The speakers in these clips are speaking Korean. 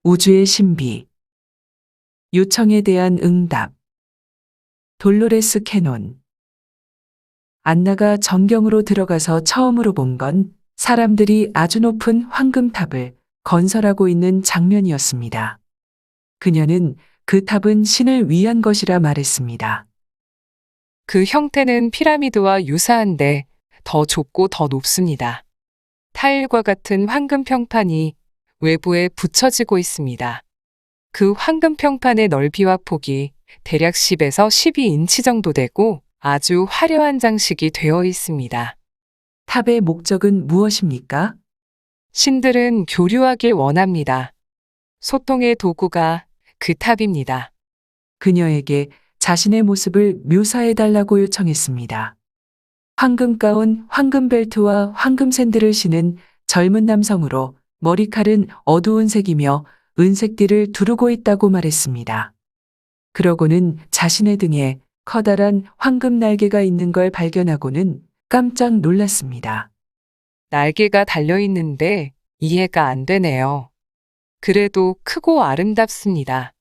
우주의 신비, 요청에 대한 응답, 돌로레스 캐논. 안나가 전경으로 들어가서 처음으로 본 건 사람들이 아주 높은 황금탑을 건설하고 있는 장면이었습니다. 그녀는 그 탑은 신을 위한 것이라 말했습니다. 그 형태는 피라미드와 유사한데 더 좁고 더 높습니다. 타일과 같은 황금 평판이 외부에 붙여지고 있습니다. 그 황금 평판의 넓이와 폭이 대략 10에서 12인치 정도 되고 아주 화려한 장식이 되어 있습니다. 탑의 목적은 무엇입니까? 신들은 교류하길 원합니다. 소통의 도구가 그 탑입니다. 그녀에게 자신의 모습을 묘사해달라고 요청했습니다. 황금 가운, 황금 벨트와 황금 샌들을 신은 젊은 남성으로 머리칼은 어두운 색이며 은색띠를 두르고 있다고 말했습니다. 그러고는 자신의 등에 커다란 황금 날개가 있는 걸 발견하고는 깜짝 놀랐습니다. 날개가 달려있는데 이해가 안 되네요. 그래도 크고 아름답습니다.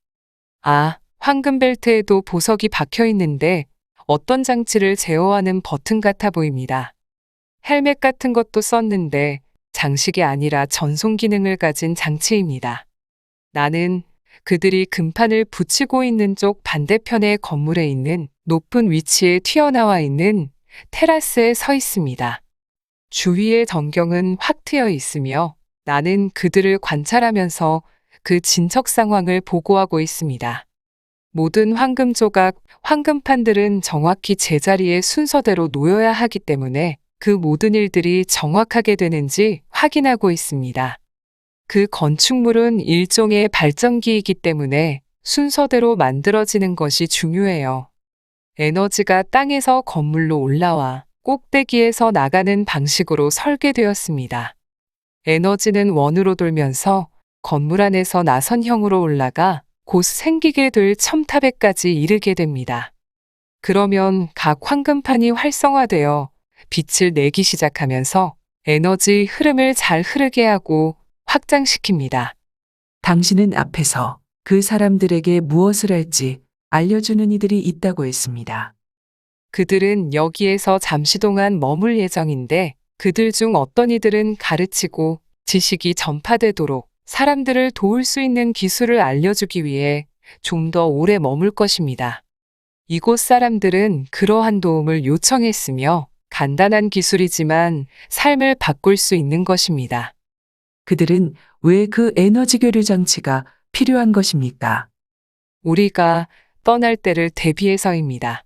아, 황금 벨트에도 보석이 박혀 있는데 어떤 장치를 제어하는 버튼 같아 보입니다. 헬멧 같은 것도 썼는데 장식이 아니라 전송 기능을 가진 장치입니다. 나는 그들이 금판을 붙이고 있는 쪽 반대편의 건물에 있는 높은 위치에 튀어나와 있는 테라스에 서 있습니다. 주위의 전경은 확 트여 있으며 나는 그들을 관찰하면서 그 진척 상황을 보고하고 있습니다. 모든 황금 조각, 황금판들은 정확히 제자리에 순서대로 놓여야 하기 때문에 그 모든 일들이 정확하게 되는지 확인하고 있습니다. 그 건축물은 일종의 발전기이기 때문에 순서대로 만들어지는 것이 중요해요. 에너지가 땅에서 건물로 올라와 꼭대기에서 나가는 방식으로 설계되었습니다. 에너지는 원으로 돌면서 건물 안에서 나선형으로 올라가 곧 생기게 될 첨탑에까지 이르게 됩니다. 그러면 각 황금판이 활성화되어 빛을 내기 시작하면서 에너지 흐름을 잘 흐르게 하고 확장시킵니다. 당신은 앞에서 그 사람들에게 무엇을 할지 알려주는 이들이 있다고 했습니다. 그들은 여기에서 잠시 동안 머물 예정인데 그들 중 어떤 이들은 가르치고 지식이 전파되도록 사람들을 도울 수 있는 기술을 알려주기 위해 좀 더 오래 머물 것입니다. 이곳 사람들은 그러한 도움을 요청했으며 간단한 기술이지만 삶을 바꿀 수 있는 것입니다. 그들은 왜 그 에너지 교류 장치가 필요한 것입니까? 우리가 떠날 때를 대비해서입니다.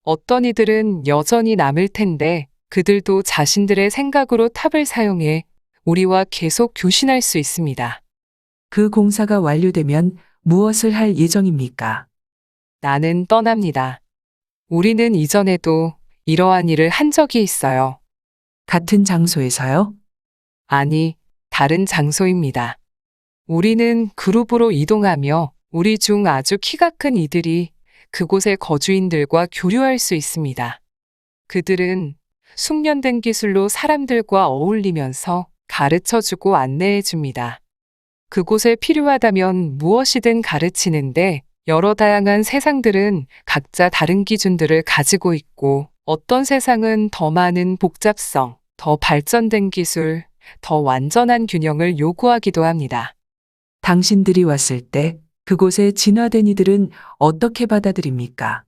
어떤 이들은 여전히 남을 텐데 그들도 자신들의 생각으로 탑을 사용해 우리와 계속 교신할 수 있습니다. 그 공사가 완료되면 무엇을 할 예정입니까? 나는 떠납니다. 우리는 이전에도 이러한 일을 한 적이 있어요. 같은 장소에서요? 아니, 다른 장소입니다. 우리는 그룹으로 이동하며 우리 중 아주 키가 큰 이들이 그곳의 거주인들과 교류할 수 있습니다. 그들은 숙련된 기술로 사람들과 어울리면서 가르쳐주고 안내해줍니다. 그곳에 필요하다면 무엇이든 가르치는데 여러 다양한 세상들은 각자 다른 기준들을 가지고 있고 어떤 세상은 더 많은 복잡성, 더 발전된 기술, 더 완전한 균형을 요구하기도 합니다. 당신들이 왔을 때 그곳에 진화된 이들은 어떻게 받아들입니까?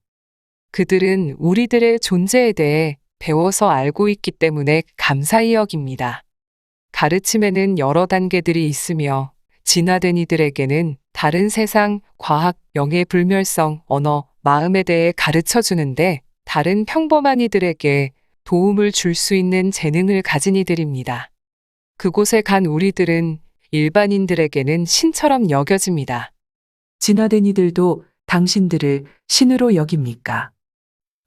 그들은 우리들의 존재에 대해 배워서 알고 있기 때문에 감사히 여깁니다. 가르침에는 여러 단계들이 있으며 진화된 이들에게는 다른 세상, 과학, 명예, 불멸성, 언어, 마음에 대해 가르쳐 주는데 다른 평범한 이들에게 도움을 줄 수 있는 재능을 가진 이들입니다. 그곳에 간 우리들은 일반인들에게는 신처럼 여겨집니다. 진화된 이들도 당신들을 신으로 여깁니까?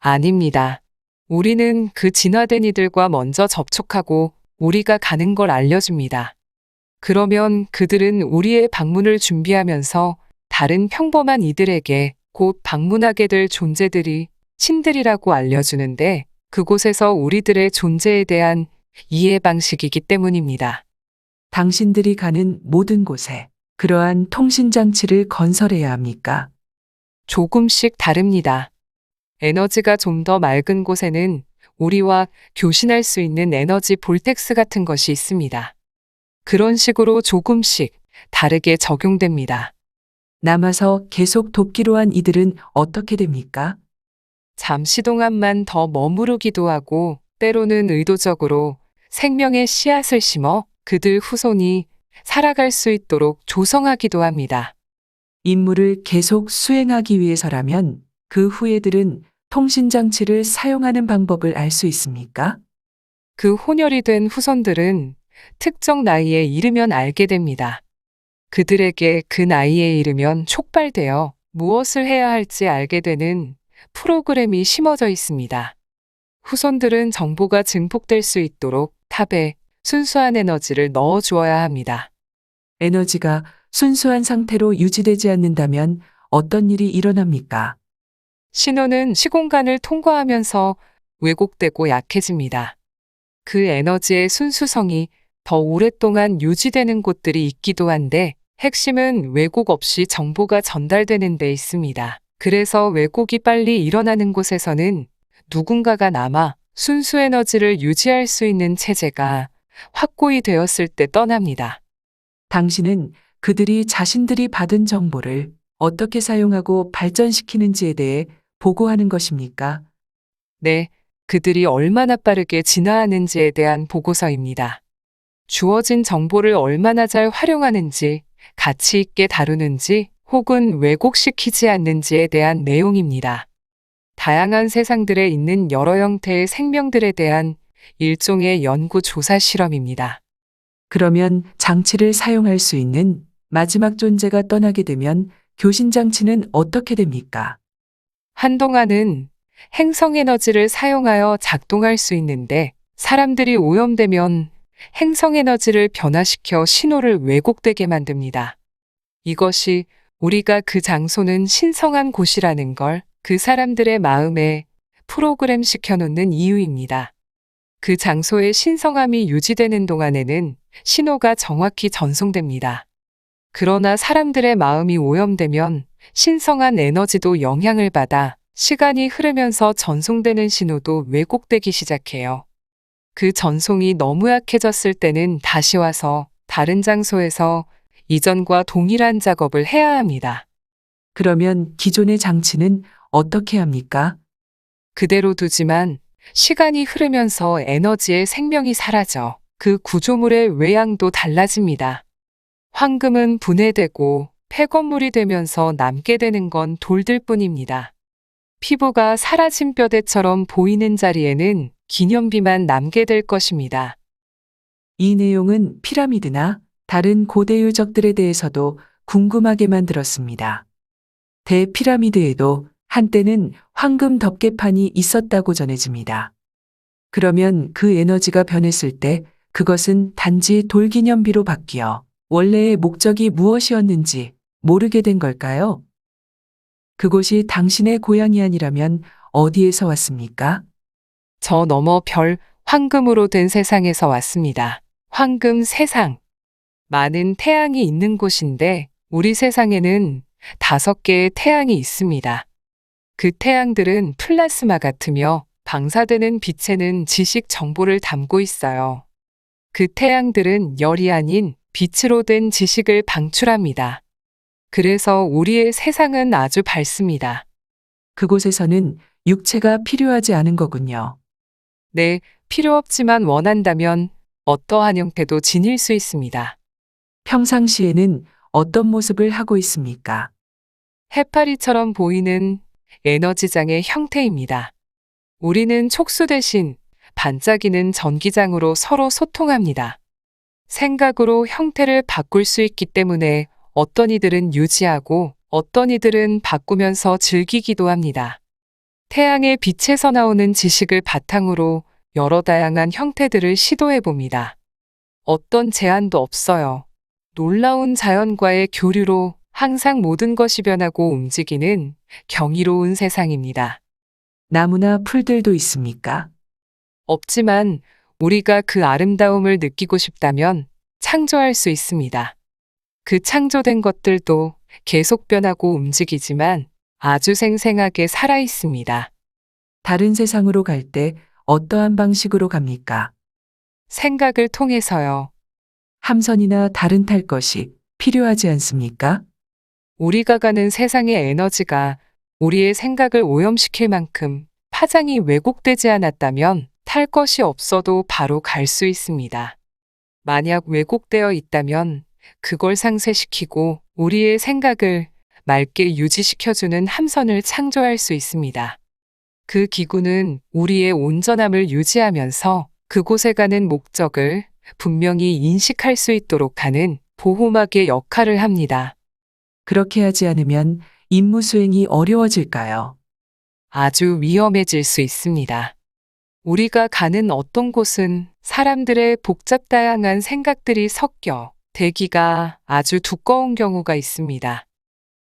아닙니다. 우리는 그 진화된 이들과 먼저 접촉하고 우리가 가는 걸 알려줍니다. 그러면 그들은 우리의 방문을 준비하면서 다른 평범한 이들에게 곧 방문하게 될 존재들이 신들이라고 알려주는데 그곳에서 우리들의 존재에 대한 이해 방식이기 때문입니다. 당신들이 가는 모든 곳에 그러한 통신장치를 건설해야 합니까? 조금씩 다릅니다. 에너지가 좀 더 맑은 곳에는 우리와 교신할 수 있는 에너지 볼텍스 같은 것이 있습니다. 그런 식으로 조금씩 다르게 적용됩니다. 남아서 계속 돕기로 한 이들은 어떻게 됩니까? 잠시 동안만 더 머무르기도 하고 때로는 의도적으로 생명의 씨앗을 심어 그들 후손이 살아갈 수 있도록 조성하기도 합니다. 임무를 계속 수행하기 위해서라면 그 후예들은 통신장치를 사용하는 방법을 알 수 있습니까? 그 혼혈이 된 후손들은 특정 나이에 이르면 알게 됩니다. 그들에게 그 나이에 이르면 촉발되어 무엇을 해야 할지 알게 되는 프로그램이 심어져 있습니다. 후손들은 정보가 증폭될 수 있도록 탑에 순수한 에너지를 넣어 주어야 합니다. 에너지가 순수한 상태로 유지되지 않는다면 어떤 일이 일어납니까? 신호는 시공간을 통과하면서 왜곡되고 약해집니다. 그 에너지의 순수성이 더 오랫동안 유지되는 곳들이 있기도 한데 핵심은 왜곡 없이 정보가 전달되는 데 있습니다. 그래서 왜곡이 빨리 일어나는 곳에서는 누군가가 남아 순수 에너지를 유지할 수 있는 체제가 확고히 되었을 때 떠납니다. 당신은 그들이 자신들이 받은 정보를 어떻게 사용하고 발전시키는지에 대해 보고하는 것입니까? 네, 그들이 얼마나 빠르게 진화하는지에 대한 보고서입니다. 주어진 정보를 얼마나 잘 활용하는지, 가치 있게 다루는지, 혹은 왜곡시키지 않는지에 대한 내용입니다. 다양한 세상들에 있는 여러 형태의 생명들에 대한 일종의 연구 조사 실험입니다. 그러면 장치를 사용할 수 있는 마지막 존재가 떠나게 되면 교신 장치는 어떻게 됩니까? 한동안은 행성 에너지를 사용하여 작동할 수 있는데 사람들이 오염되면 행성 에너지를 변화시켜 신호를 왜곡되게 만듭니다. 이것이 우리가 그 장소는 신성한 곳이라는 걸 그 사람들의 마음에 프로그램 시켜놓는 이유입니다. 그 장소의 신성함이 유지되는 동안에는 신호가 정확히 전송됩니다. 그러나 사람들의 마음이 오염되면 신성한 에너지도 영향을 받아 시간이 흐르면서 전송되는 신호도 왜곡되기 시작해요. 그 전송이 너무 약해졌을 때는 다시 와서 다른 장소에서 이전과 동일한 작업을 해야 합니다. 그러면 기존의 장치는 어떻게 합니까? 그대로 두지만 시간이 흐르면서 에너지의 생명이 사라져 그 구조물의 외양도 달라집니다. 황금은 분해되고 폐건물이 되면서 남게 되는 건 돌들 뿐입니다. 피부가 사라진 뼈대처럼 보이는 자리에는 기념비만 남게 될 것입니다. 이 내용은 피라미드나 다른 고대 유적들에 대해서도 궁금하게 만들었습니다. 대피라미드에도 한때는 황금 덮개판이 있었다고 전해집니다. 그러면 그 에너지가 변했을 때 그것은 단지 돌기념비로 바뀌어 원래의 목적이 무엇이었는지 모르게 된 걸까요? 그곳이 당신의 고향이 아니라면 어디에서 왔습니까? 저 너머 별 황금으로 된 세상에서 왔습니다. 황금 세상. 많은 태양이 있는 곳인데 우리 세상에는 5개의 태양이 있습니다. 그 태양들은 플라스마 같으며 방사되는 빛에는 지식 정보를 담고 있어요. 그 태양들은 열이 아닌 빛으로 된 지식을 방출합니다. 그래서 우리의 세상은 아주 밝습니다. 그곳에서는 육체가 필요하지 않은 거군요. 네, 필요 없지만 원한다면 어떠한 형태도 지닐 수 있습니다. 평상시에는 어떤 모습을 하고 있습니까? 해파리처럼 보이는 에너지장의 형태입니다. 우리는 촉수 대신 반짝이는 전기장으로 서로 소통합니다. 생각으로 형태를 바꿀 수 있기 때문에 어떤 이들은 유지하고 어떤 이들은 바꾸면서 즐기기도 합니다. 태양의 빛에서 나오는 지식을 바탕으로 여러 다양한 형태들을 시도해 봅니다. 어떤 제한도 없어요. 놀라운 자연과의 교류로 항상 모든 것이 변하고 움직이는 경이로운 세상입니다. 나무나 풀들도 있습니까? 없지만 우리가 그 아름다움을 느끼고 싶다면 창조할 수 있습니다. 그 창조된 것들도 계속 변하고 움직이지만 아주 생생하게 살아 있습니다. 다른 세상으로 갈 때 어떠한 방식으로 갑니까? 생각을 통해서요. 함선이나 다른 탈 것이 필요하지 않습니까? 우리가 가는 세상의 에너지가 우리의 생각을 오염시킬 만큼 파장이 왜곡되지 않았다면 탈 것이 없어도 바로 갈 수 있습니다. 만약 왜곡되어 있다면 그걸 상쇄시키고 우리의 생각을 맑게 유지시켜주는 함선을 창조할 수 있습니다. 그 기구는 우리의 온전함을 유지하면서 그곳에 가는 목적을 분명히 인식할 수 있도록 하는 보호막의 역할을 합니다. 그렇게 하지 않으면 임무 수행이 어려워질까요? 아주 위험해질 수 있습니다. 우리가 가는 어떤 곳은 사람들의 복잡 다양한 생각들이 섞여 대기가 아주 두꺼운 경우가 있습니다.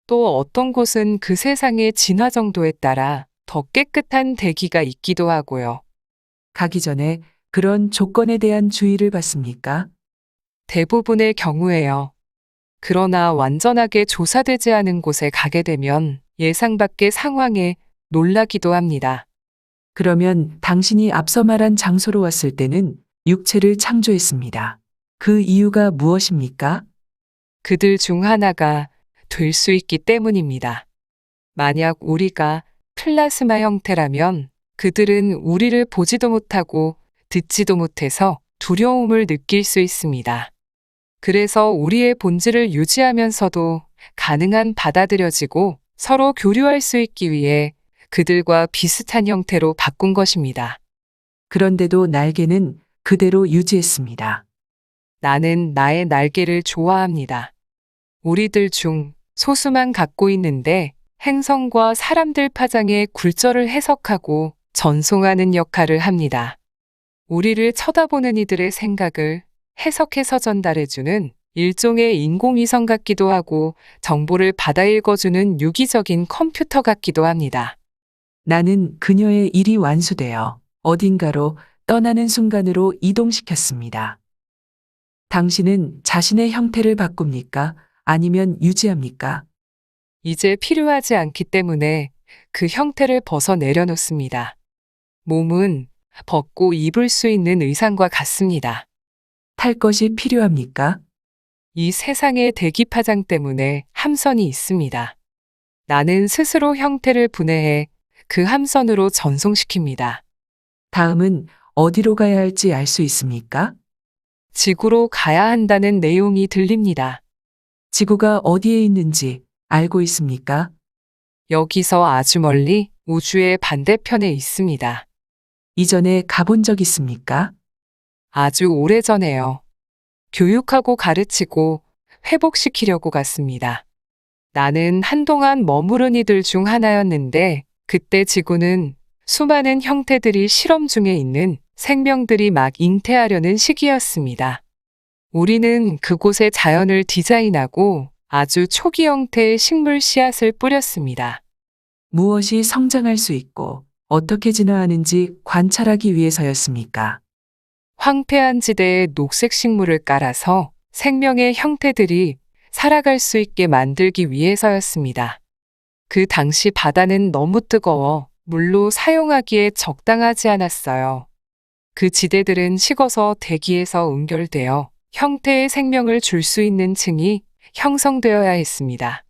또 어떤 곳은 그 세상의 진화 정도에 따라 더 깨끗한 대기가 있기도 하고요. 가기 전에 그런 조건에 대한 주의를 받습니까? 대부분의 경우에요. 그러나 완전하게 조사되지 않은 곳에 가게 되면 예상 밖의 상황에 놀라기도 합니다. 그러면 당신이 앞서 말한 장소로 왔을 때는 육체를 창조했습니다. 그 이유가 무엇입니까? 그들 중 하나가 될 수 있기 때문입니다. 만약 우리가 플라스마 형태라면 그들은 우리를 보지도 못하고 듣지도 못해서 두려움을 느낄 수 있습니다. 그래서 우리의 본질을 유지하면서도 가능한 받아들여지고 서로 교류할 수 있기 위해 그들과 비슷한 형태로 바꾼 것입니다. 그런데도 날개는 그대로 유지했습니다. 나는 나의 날개를 좋아합니다. 우리들 중 소수만 갖고 있는데 행성과 사람들 파장의 굴절을 해석하고 전송하는 역할을 합니다. 우리를 쳐다보는 이들의 생각을 해석해서 전달해주는 일종의 인공위성 같기도 하고 정보를 받아 읽어주는 유기적인 컴퓨터 같기도 합니다. 나는 그녀의 일이 완수되어 어딘가로 떠나는 순간으로 이동시켰습니다. 당신은 자신의 형태를 바꿉니까? 아니면 유지합니까? 이제 필요하지 않기 때문에 그 형태를 벗어 내려놓습니다. 몸은 벗고 입을 수 있는 의상과 같습니다. 탈 것이 필요합니까? 이 세상의 대기 파장 때문에 함선이 있습니다. 나는 스스로 형태를 분해해 그 함선으로 전송시킵니다. 다음은 어디로 가야 할지 알 수 있습니까? 지구로 가야 한다는 내용이 들립니다. 지구가 어디에 있는지 알고 있습니까? 여기서 아주 멀리 우주의 반대편에 있습니다. 이전에 가본 적 있습니까? 아주 오래전에요. 교육하고 가르치고 회복시키려고 갔습니다. 나는 한동안 머무른 이들 중 하나였는데 그때 지구는 수많은 형태들이 실험 중에 있는 생명들이 막 잉태하려는 시기였습니다. 우리는 그곳의 자연을 디자인하고 아주 초기 형태의 식물 씨앗을 뿌렸습니다. 무엇이 성장할 수 있고 어떻게 진화하는지 관찰하기 위해서였습니까? 황폐한 지대에 녹색 식물을 깔아서 생명의 형태들이 살아갈 수 있게 만들기 위해서였습니다. 그 당시 바다는 너무 뜨거워 물로 사용하기에 적당하지 않았어요. 그 지대들은 식어서 대기에서 응결되어 형태의 생명을 줄 수 있는 층이 형성되어야 했습니다.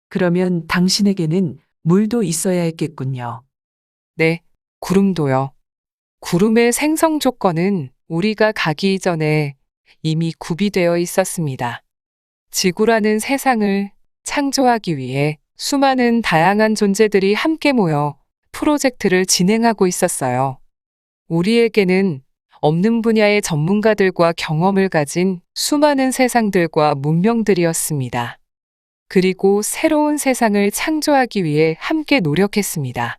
그러면 당신에게는 물도 있어야 했겠군요. 네, 구름도요. 구름의 생성 조건은 우리가 가기 이전에 이미 구비되어 있었습니다. 지구라는 세상을 창조하기 위해 수많은 다양한 존재들이 함께 모여 프로젝트를 진행하고 있었어요. 우리에게는 없는 분야의 전문가들과 경험을 가진 수많은 세상들과 문명들이었습니다. 그리고 새로운 세상을 창조하기 위해 함께 노력했습니다.